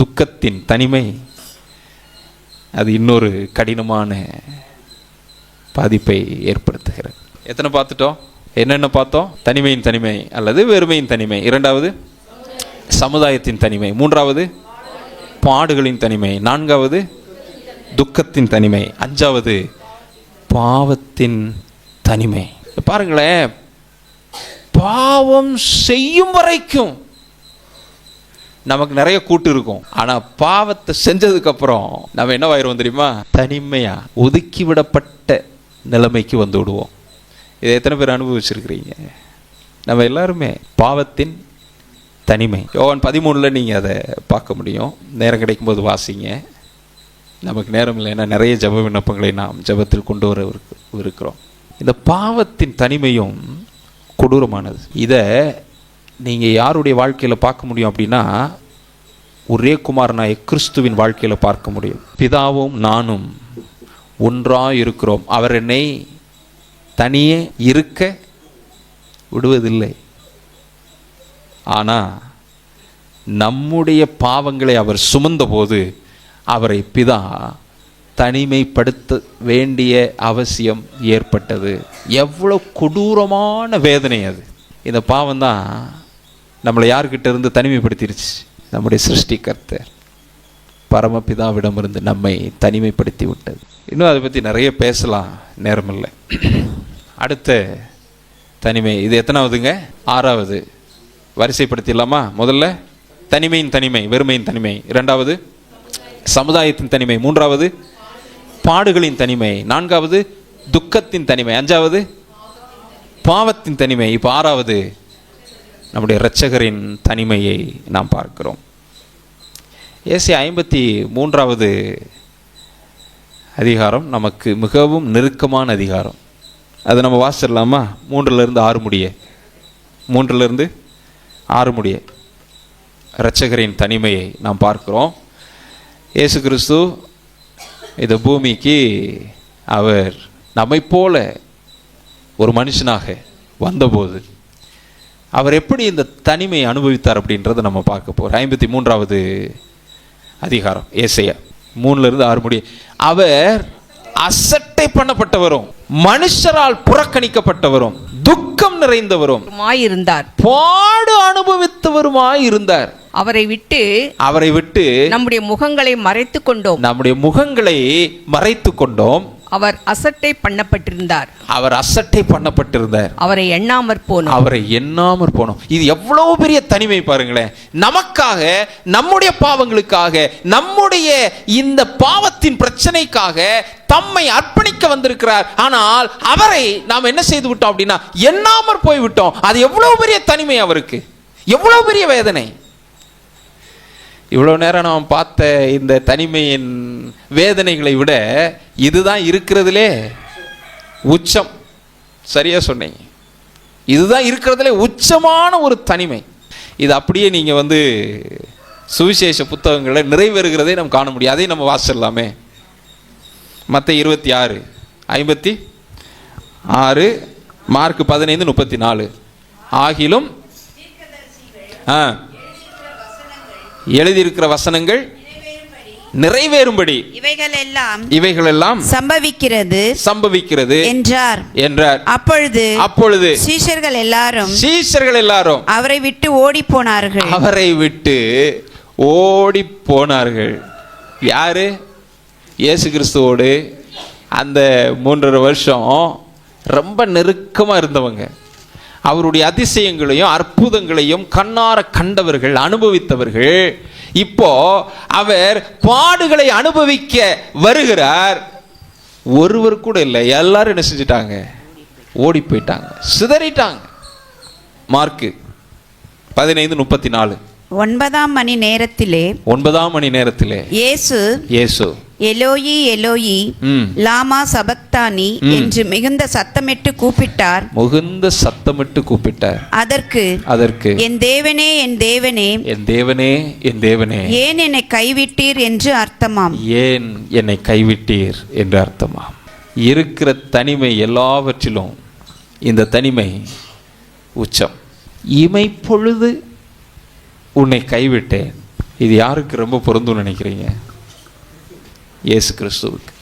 துக்கத்தின் தனிமை அது இன்னொரு கடினமான பாதிப்பை ஏற்படுத்துகிறது. எத்தனை பார்த்துட்டோம்? என்னென்ன பார்த்தோம்? தனிமையின் தனிமை அல்லது வெறுமையின் தனிமை, 2வது சமுதாயத்தின் தனிமை, 3வது பாடுகளின் தனிமை, 4வது துக்கத்தின் தனிமை, 5வது பாவத்தின் தனிமை. பாருங்களேன், பாவம் செய்யும் வரைக்கும் நமக்கு நிறைய கூட்டு இருக்கும். ஆனா பாவத்தை செஞ்சதுக்கு அப்புறம் நம்ம என்னவாயிருவோம் தெரியுமா? தனிமையா ஒதுக்கி விடப்பட்ட நிலைமைக்கு வந்து விடுவோம். இதை எத்தனை பேர் அனுபவிச்சிருக்கிறீங்க? நம்ம எல்லாருமே பாவத்தின் தனிமை. யோவான் 13 நீங்க அதை பார்க்க முடியும். நேரம் கிடைக்கும் போது வாசிங்க. நமக்கு நேரம் இல்லைன்னா நிறைய ஜெப விண்ணப்பங்களை நாம் ஜெபத்தில் கொண்டு வர இருக்கிறோம். இந்த பாவத்தின் தனிமையும் கொடூரமானது. இதை நீங்கள் யாருடைய வாழ்க்கையில் பார்க்க முடியும் அப்படின்னா, ஒரே குமாரனாய கிறிஸ்துவின் வாழ்க்கையில் பார்க்க முடியும். பிதாவும் நானும் ஒன்றாக இருக்கிறோம், அவர் என்னை தனியே இருக்க விடுவதில்லை. ஆனால் நம்முடைய பாவங்களை அவர் சுமந்த போது அவரை பிதா தனிமைப்படுத்த வேண்டிய அவசியம் ஏற்பட்டது. எவ்வளோ கொடூரமான வேதனை அது! இந்த பாவம் தான் நம்மளை யார்கிட்ட இருந்து தனிமைப்படுத்திருச்சு? நம்முடைய சிருஷ்டிகர்த்தர் பரமபிதாவிடமிருந்து நம்மை தனிமைப்படுத்தி விட்டது. இன்னும் அதை பற்றி நிறைய பேசலாம், நேரம் இல்லை. அடுத்த தனிமை. இது எத்தனாவதுங்க? 6வது. வரிசைப்படுத்திடலாமா? முதல்ல தனிமையின் தனிமை, வெறுமையின் தனிமை. 2வது சமுதாயத்தின் தனிமை. 3வது பாடுகளின் தனிமை. 4வது துக்கத்தின் தனிமை. 5வது பாவத்தின் தனிமை. இப்போ 6வது நம்முடைய இரட்சகரின் தனிமையை நாம் பார்க்கிறோம். ஏசாயா 53வது அதிகாரம் நமக்கு மிகவும் நெருக்கமான அதிகாரம். அது நம்ம வாசிச்சிடலாமா? 3லிருந்து 6 முடிய. 3லிருந்து 6 முடிய இரட்சகரின் தனிமையை நாம் பார்க்கிறோம். இயேசு கிறிஸ்து இந்த பூமிக்கு அவர் நம்மை போல ஒரு மனுஷனாக வந்தபோது அவர் எப்படி இந்த தனிமையை அனுபவித்தார் அப்படின்றத நம்ம பார்க்க போகிறோம். 53வது அதிகாரம் ஏசாயா 3லிருந்து 6 முடிய. அவர் அசட்டை பண்ணப்பட்டவரும் மனுஷரால் புறக்கணிக்கப்பட்டவரும் துக்கம் நிறைந்தவரும் இருந்தார், பாடு அனுபவித்தவருமாய் இருந்தார். அவரை விட்டு நம்முடைய முகங்களை மறைத்து கொண்டோம். அவர் அசட்டை பண்ணப்பட்டிருந்தார். அவரை எண்ணாமற் போனோம். இது எவ்வளவு பெரிய தனிமை பாருங்களேன். நமக்காக, நம்முடைய பாவங்களுக்காக, நம்முடைய இந்த பாவத்தின் பிரச்சனைக்காக தம்மை அர்ப்பணிக்க வந்திருக்கிறார். ஆனால் அவரை நாம் என்ன செய்து விட்டோம் அப்படின்னா எண்ணாமற் போய் விட்டோம். அது எவ்வளவு பெரிய தனிமை, அவருக்கு எவ்வளவு பெரிய வேதனை. இவ்வளோ நேரம் நாம் பார்த்த இந்த தனிமையின் வேதனைகளை விட இதுதான் இருக்கிறதுலே உச்சம். சரியா சொன்னீங்க. இதுதான் இருக்கிறதுலே உச்சமான ஒரு தனிமை. இது அப்படியே நீங்கள் சுவிசேஷ புத்தகங்களை நிறைவேறுகிறதை நம்ம காண முடியும். அதையும் நம்ம வாசிடலாமே. மத்தேயு 26:56, மார்க் 15:34. ஆகிலும் எழுதியிருக்கிற வசனங்கள் நிறைவேறும்படி இவைகளெல்லாம் சம்பவிக்கிறது என்றார். அப்பொழுது சீஷர்கள் எல்லாரும் அவரை விட்டு ஓடி போனார்கள். யாரு? இயேசு கிறிஸ்துவோடு அந்த 3.5 வருஷம் ரொம்ப நெருக்கமா இருந்தவங்க, அவருடைய அதிசயங்களையும் அற்புதங்களையும் கண்ணார கண்டவர்கள், அனுபவித்தவர்கள். இப்போ அவர் பாடுகளை அனுபவிக்க வருகிறார். ஒருவர் கூட இல்லை. எல்லாரும் என்ன செஞ்சிட்டாங்க? ஓடி போயிட்டாங்க, சிதறிட்டாங்க. மார்க் 15:34. 9ஆம் மணி நேரத்திலே இயேசு எலோயி எலோயி லாமா சபக்தானி என்று மிகுந்த சத்தமிட்டு கூப்பிட்டார். அதற்கு என் தேவனே என் தேவனே ஏன் என்னை கைவிட்டீர் என்று அர்த்தமாம். இருக்கிற தனிமை எல்லாவற்றிலும் இந்த தனிமை உச்சம். இமைப்பொழுது உன்னை கைவிட்டேன். இது யாருக்கு ரொம்ப பொருந்தும் நினைக்கிறீங்க? இயேசு கிறிஸ்துவுக்கு.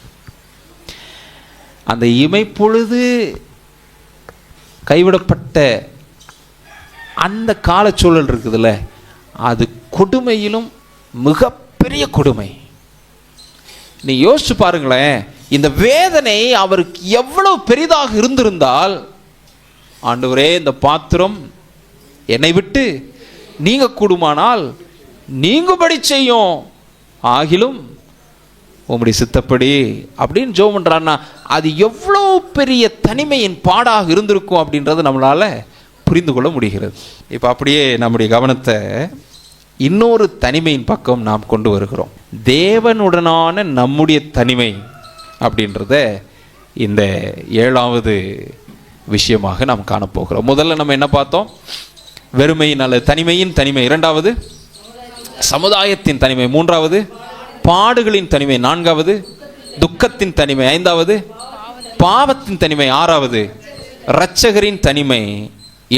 அந்த இமைப்பொழுது கைவிடப்பட்ட அந்த காலச்சூழல் இருக்குதுல்ல, அது கொடுமையிலும் மிகப்பெரிய கொடுமை. நீ யோசிச்சு பாருங்களேன். இந்த வேதனை அவருக்கு எவ்வளவு பெரிதாக இருந்திருந்தால், ஆண்டவரே இந்த பாத்திரம் என்னை விட்டு நீங்க கூடுமானால் நீங்கும்படி செய்யும், ஆகிலும் உம்முடைய சித்தப்படி அப்படின்னு ஜெபம் பண்றான்னா அது எவ்வளோ பெரிய தனிமையின் பாடாக இருந்திருக்கும் அப்படின்றத நம்மளால புரிந்து கொள்ள முடிகிறது. இப்போ அப்படியே நம்முடைய கவனத்தை இன்னொரு தனிமையின் பக்கம் நாம் கொண்டு வருகிறோம். தேவனுடனான நம்முடைய தனிமை அப்படின்றத இந்த 7வது விஷயமாக நாம் காணப்போகிறோம். முதல்ல நம்ம என்ன பார்த்தோம்? வெறுமையின் அல்லது தனிமையின் தனிமை. 2வது சமுதாயத்தின் தனிமை. 3வது பாடுகளின் தனிமை. 4வது துக்கத்தின் தனிமை. 5வது பாவத்தின் தனிமை. 6வது இரட்சகரின் தனிமை.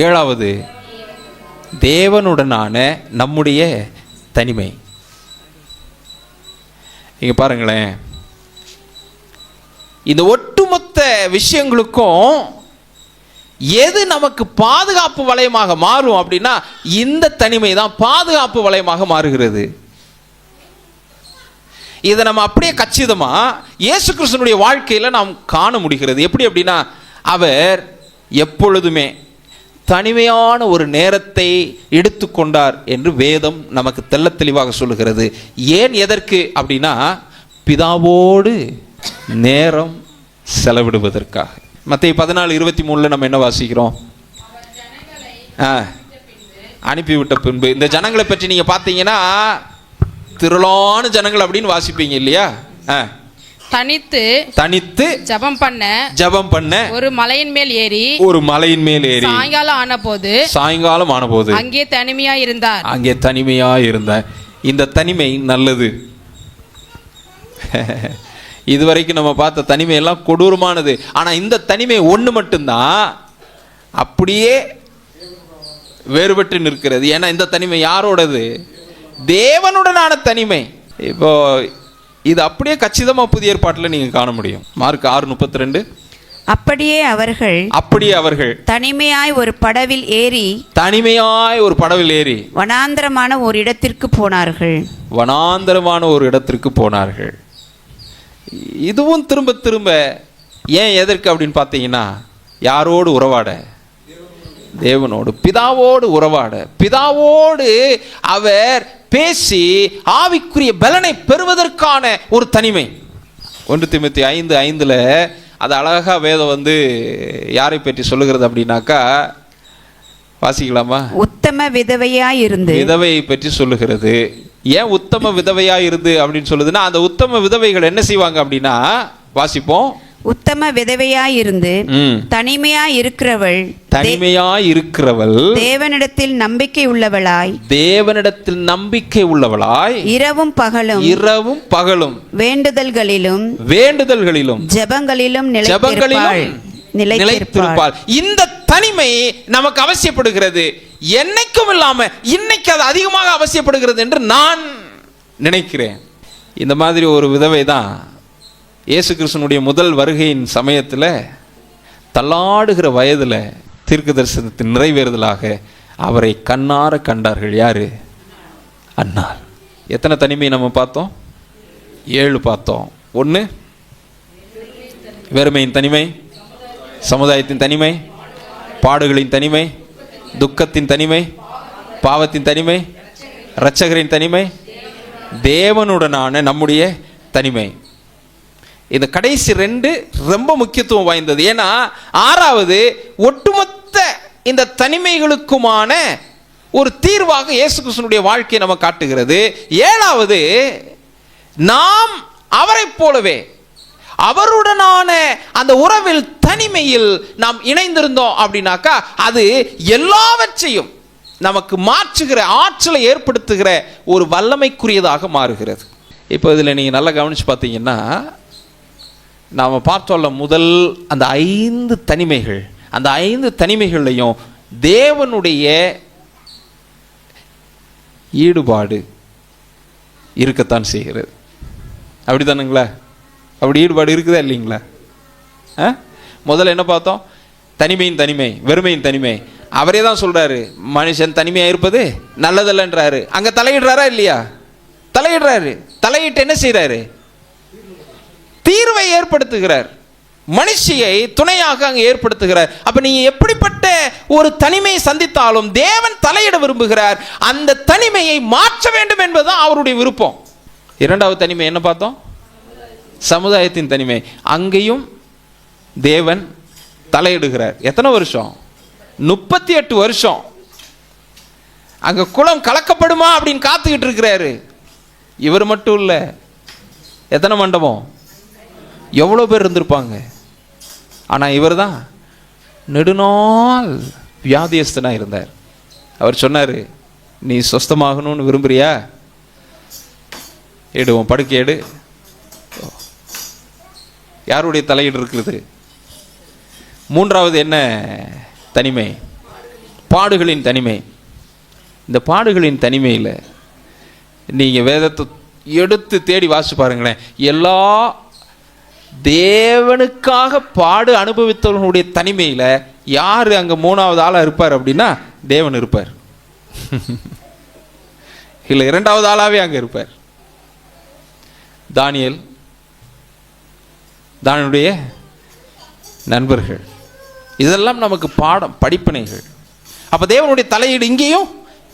7வது தேவனுடனான நம்முடைய தனிமை. இங்க பாருங்களேன். இந்த ஒட்டுமொத்த விஷயங்களுக்கும் எது நமக்கு பாதுகாப்பு வளையமாக மாறும் அப்படின்னா இந்த தனிமை தான் பாதுகாப்பு வளையமாக மாறுகிறது. இதை நம்ம அப்படியே கச்சிதமா இயேசு கிறிஸ்துவினுடைய வாழ்க்கையில நாம் காண முடிகிறது. எப்படி அப்படின்னா அவர் எப்பொழுதுமே தனிமையான ஒரு நேரத்தை எடுத்துக்கொண்டார் என்று வேதம் நமக்கு தெள்ளத் தெளிவாக சொல்லுகிறது. ஏன், எதற்கு அப்படின்னா, பிதாவோடு நேரம் செலவிடுவதற்காக. மத்தேயு 14:23 நம்ம என்ன வாசிக்கிறோம்? அனுப்பிவிட்ட பின்பு. இந்த ஜனங்களை பற்றி நீங்க பார்த்தீங்கன்னா திரளான ஜனங்கள் அப்படின்னு வாசிப்பீங்க இல்லையா? தனித்து ஜெபம் பண்ண ஒரு மலையின் மேல் ஏறி சாயங்காலம் ஆனபோது அங்கே தனிமையா இருந்தார். இந்த தனிமை நல்லது. இதுவரைக்கும் நம்ம பார்த்த தனிமை எல்லாம் கொடூரமானது. ஆனா இந்த தனிமை ஒண்ணு மட்டும்தான் அப்படியே வேறுபட்டு நிற்கிறது. ஏன்னா இந்த தனிமை யாரோடது? தேவனுடனான தனிமை. இப்போ இது அப்படியே கச்சிதமா புதிய ஏற்பாட்டில் நீங்க காண முடியும். மார்க் 6:32. அப்படியே அவர்கள் தனிமையாய் ஒரு படவில் ஏறி வனாந்தரமான ஒரு இடத்திற்கு போனார்கள். இதுவும் திரும்ப திரும்ப ஏன், எதற்கு அப்படின்னு பார்த்தீங்கன்னா, யாரோடு உறவாட? தேவனோடு, பிதாவோடு உறவாட. பிதாவோடு அவர் பேசி ஆவிக்குரிய பலனை பெறுவதற்கான ஒரு தனிமை. 1 தீமோத்தேயு 5:5 அது அழகா வேதம் யாரை பற்றி சொல்லுகிறது அப்படின்னாக்கா, வாசிக்கலாமா? உத்தம விதவையை பற்றி சொல்லுகிறது. ஏன் உத்தம விதவையாயிருந்து அப்படின்னு சொல்லுதுன்னா, அந்த உத்தம விதவைகள் என்ன செய்வாங்க அப்படின்னா, வாசிப்போம். உத்தம விதவையாயிருந்து தனிமையாய் இருக்கிறவள் தேவனிடத்தில் நம்பிக்கை உள்ளவளாய் இரவும் பகலும் வேண்டுதல்களிலும் ஜெபங்களிலும் நிலைத்திருப்பாள். இந்த தனிமை நமக்கு அவசியப்படுகிறது. என்னைக்கும் இல்லாம இன்னைக்கு அது அதிகமாக அவசியப்படுகிறது என்று நான் நினைக்கிறேன். இந்த மாதிரி ஒரு விதவை தான் இயேசு கிறிஸ்துனுடைய முதல் வருகையின் சமயத்தில் தள்ளாடுகிற வயதில் தீர்க்க தரிசனத்தின் நிறைவேறுதலாக அவரை கண்ணார கண்டார்கள். யாரு? அன்னாள். எத்தனை தனிமை நம்ம பார்த்தோம்? 7 பார்த்தோம். 1 வெறுமையின் தனிமை, சமுதாயத்தின் தனிமை, பாடுகளின் தனிமை, துக்கத்தின் தனிமை, பாவத்தின் தனிமை, இரட்சகரின் தனிமை, தேவனுடனான நம்முடைய தனிமை. இந்த கடைசி 2 ரொம்ப முக்கியத்துவம் வாய்ந்தது. ஏன்னா 6வது ஒட்டுமொத்த இந்த தனிமைகளுக்குமான ஒரு தீர்வாக இயேசு கிறிஸ்துவினுடைய வாழ்க்கையை நம்ம காட்டுகிறது. 7வது, நாம் அவரை போலவே அவருடனான அந்த உறவில் தனிமையில் நாம் இணைந்திருந்தோம் அப்படின்னாக்கா, அது எல்லாவற்றையும் நமக்கு மாற்றுகிற ஆற்றலை ஏற்படுத்துகிற ஒரு வல்லமைக்குரியதாக மாறுகிறது. இப்போ இதில் நீங்கள் நல்லா கவனிச்சு பார்த்தீங்கன்னா, நாம் பார்த்தோம்ல முதல் அந்த 5 தனிமைகள், அந்த 5 தனிமைகள்லையும் தேவனுடைய ஈடுபாடு இருக்கத்தான் செய்கிறது. அப்படி தானுங்களா? அப்படி ஈடுபாடு இருக்குதா இல்லைங்களா? முதல்ல என்ன பார்த்தோம்? தனிமையின் தனிமை, வெறுமையின் தனிமை. அவரே தான் சொல்றாரு, மனுஷன் தனிமையாக இருப்பது நல்லதல்லன்றாரு. அங்கே தலையிடுறாரா இல்லையா? தலையிடுறாரு. தலையிட்டு என்ன செய்யறாரு? தீர்வை ஏற்படுத்துகிறார். மனுஷியை துணையாக அங்கே ஏற்படுத்துகிறார். அப்ப நீங்க எப்படிப்பட்ட ஒரு தனிமையை சந்தித்தாலும் தேவன் தலையிட விரும்புகிறார். அந்த தனிமையை மாற்ற வேண்டும் என்பதுதான் அவருடைய விருப்பம். 2வது தனிமை என்ன பார்த்தோம்? சமுதாயத்தின் தனிமை. அங்கேயும் தேவன் தலையிடுகிறார். எத்தனை வருஷம்? 38 வருஷம். அங்க குளம் கலக்கப்படுமா அப்படின்னு காத்துக்கிட்டு இருக்கிறாரு. இவர் மட்டும் இல்ல, எத்தனை மண்டபம், எவ்வளோ பேர் இருந்திருப்பாங்க. ஆனால் இவர் தான் நெடுநாள் வியாதியஸ்தனாக இருந்தார். அவர் சொன்னார், நீ சொஸ்தமாகணும்னு விரும்புறியா? எடுவோம், படுக்கை எடு. யாருடைய தலையீடு இருக்கிறது? 3வது என்ன தனிமை? பாடுகளின் தனிமை. இந்த பாடுகளின் தனிமையில் நீங்கள் வேதத்தை எடுத்து தேடி வாசிச்சு பாருங்களேன். எல்லா தேவனுக்காக பாடு அனுபவித்தவர்களுடைய தனிமையில் யார் அங்கே 3வது ஆளாக இருப்பார் அப்படின்னா தேவன் இருப்பார். இல்லை 2வது ஆளாகவே அங்கே இருப்பார். தானியேலுடைய நண்பர்கள். இதெல்லாம் நமக்கு பாடம், படிப்பினைகள். அப்ப தேவனுடைய தலையீடு இங்கேயும்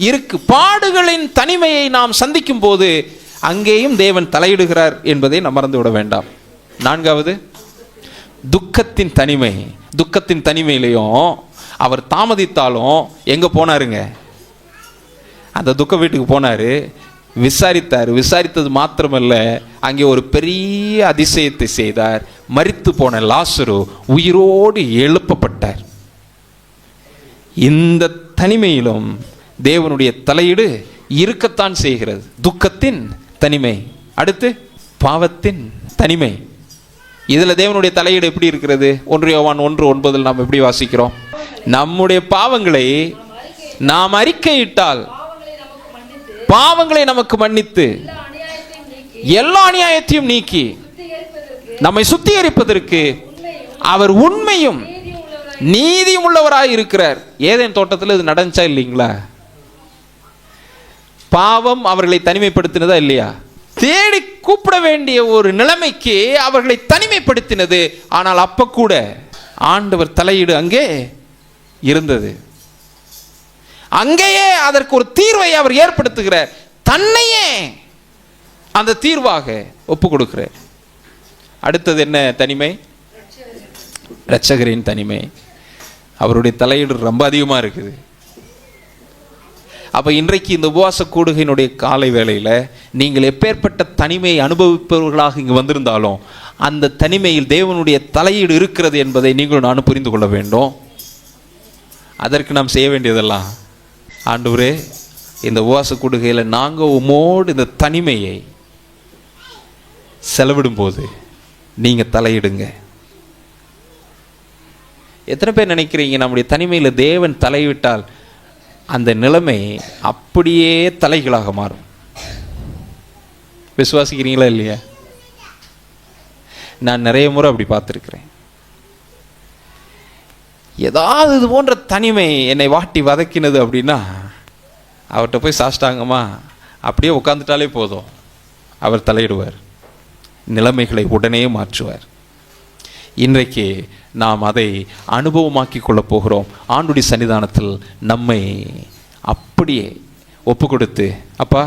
இருக்கு. பாடுகளின் தனிமையை நாம் சந்திக்கும் போது அங்கேயும் தேவன் தலையிடுகிறார் என்பதை நாம் மறந்து விட வேண்டாம். நான்காவது, துக்கத்தின் தனிமை. துக்கத்தின் தனிமையிலையும் அவர் தாமதித்தாலும் எங்க போனாருங்க? அந்த துக்க வீட்டுக்கு போனாரு, விசாரித்தார். விசாரித்தது மாத்திரமல்ல, அங்கே ஒரு பெரிய அதிசயத்தை செய்தார். மரித்து போன லாசரு உயிரோடு எழுப்பப்பட்டார். இந்த தனிமையிலும் தேவனுடைய தலையீடு இருக்கத்தான் செய்கிறது. துக்கத்தின் தனிமை. அடுத்து பாவத்தின் தனிமை. இதுல தேவனுடைய தலையீடு எப்படி இருக்கிறது? 1 யோவான் 1:9 நாம் எப்படி வாசிக்கிறோம்? நம்முடைய பாவங்களை நாம் அறிக்கையிட்டால் பாவங்களை நமக்கு மன்னித்து எல்லா அநியாயத்தையும் நீக்கி நம்மை சுத்திகரிப்பதற்கு அவர் உண்மையும் நீதியும் உள்ளவராய் இருக்கிறார். ஏதேன் தோட்டத்தில் இது நடந்துச்சா இல்லைங்களா? பாவம் அவர்களை தனிமைப்படுத்தினதா இல்லையா? தேடி கூப்பிட வேண்டிய ஒரு நிலைமைக்கு அவர்களை தனிமைப்படுத்தினது. ஆனால் அப்ப கூட ஆண்டவர் தலையீடு அங்கே இருந்தது. அங்கேயே அதற்கு ஒரு தீர்வை அவர் ஏற்படுத்துகிறார். தன்னையே அந்த தீர்வாக ஒப்பு கொடுக்கிறார். அடுத்தது என்ன தனிமை? இரட்சகரின் தனிமை. அவருடைய தலையீடு ரொம்ப அதிகமாக இருக்குது. அப்போ இன்றைக்கு இந்த உபவாச கூடுகையினுடைய காலை வேளையில் நீங்கள் எப்பேற்பட்ட தனிமையை அனுபவிப்பவர்களாக இங்கு வந்திருந்தாலும் அந்த தனிமையில் தேவனுடைய தலையீடு இருக்கிறது என்பதை நீங்களும் நானும் புரிந்து கொள்ள வேண்டும். அதற்கு நாம் செய்ய வேண்டியதெல்லாம், ஆண்டவரே, இந்த உபவாச கூடுகையில் நாங்கள் உமோடு இந்த தனிமையை செலவிடும்போது நீங்கள் தலையிடுங்க. எத்தனை பேர் நினைக்கிறீங்க நம்முடைய தனிமையில் தேவன் தலையிட்டால் அந்த நிலைமை அப்படியே தலைகளாக மாறும்? விசுவாசிக்கிறீங்களா இல்லையா? நான் நிறைய முறை அப்படி பார்த்துருக்கிறேன். ஏதாவது இது போன்ற தனிமை என்னை வாட்டி வதக்கினது அப்படின்னா அவர்கிட்ட போய் சாஷ்டாங்கமா அப்படியே உட்காந்துட்டாலே போதும், அவர் தலையிடுவார், நிலைமைகளை உடனே மாற்றுவார். இன்றைக்கு நாம் அதை அனுபவமாக்கி கொள்ளப் போகிறோம். ஆண்டுடைய சன்னிதானத்தில் நம்மை அப்படியே ஒப்பு கொடுத்து, அப்பா,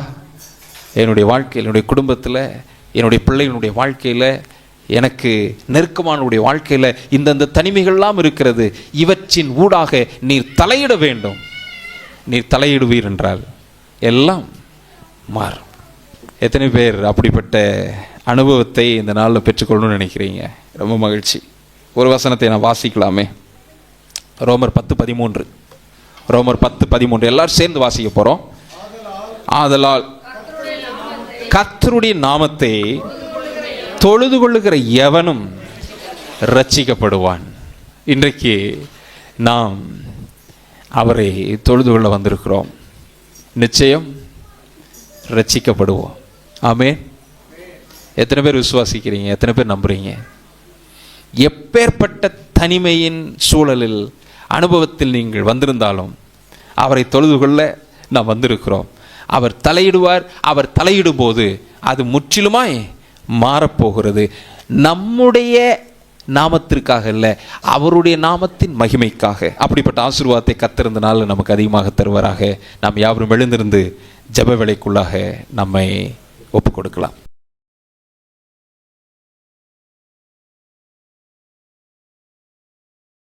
என்னுடைய வாழ்க்கையில், என்னுடைய குடும்பத்தில், என்னுடைய பிள்ளைகளுடைய வாழ்க்கையில், எனக்கு நெருக்கமானுடைய வாழ்க்கையில் இந்தந்த தனிமைகள்லாம் இருக்கிறது, இவற்றின் ஊடாக நீர் தலையிட வேண்டும். நீர் தலையிடுவீர் என்றால் எல்லாம் மாறும். எத்தனை பேர் அப்படிப்பட்ட அனுபவத்தை இந்த நாளில் பெற்றுக்கொள்ளணும்னு நினைக்கிறீங்க? ரொம்ப மகிழ்ச்சி. ஒரு வசனத்தை நான் வாசிக்கலாமே. ரோமர் 10:13. ரோமர் 10:13 எல்லாரும் சேர்ந்து வாசிக்க போகிறோம். ஆதலால் கர்த்தருடைய நாமத்தை தொழுது கொள்ளுகிற எவனும் ரட்சிக்கப்படுவான். இன்றைக்கு நாம் அவரை தொழுது கொள்ள வந்திருக்கிறோம். நிச்சயம் ரட்சிக்கப்படுவோம். ஆமென். எத்தனை பேர் விசுவாசிக்கிறீங்க? எத்தனை பேர் நம்புறீங்க? எப்பேற்பட்ட தனிமையின் சூழலில் அனுபவத்தில் நீங்கள் வந்திருந்தாலும் அவரை தொழுது கொள்ள நாம் வந்திருக்கிறோம். அவர் தலையிடுவார். அவர் தலையிடும் போது அது முற்றிலுமாய் மாறப்போகிறது. நம்முடைய நாமத்திற்காக இல்லை, அவருடைய நாமத்தின் மகிமைக்காக. அப்படிப்பட்ட ஆசீர்வாதத்தை கர்த்தர் நாள் நமக்கு அதிகமாக தருவாராக. நாம் யாவரும் எழுந்திருந்து ஜெப வேளைக்குள்ளாக நம்மை ஒப்புக் கொடுக்கலாம்.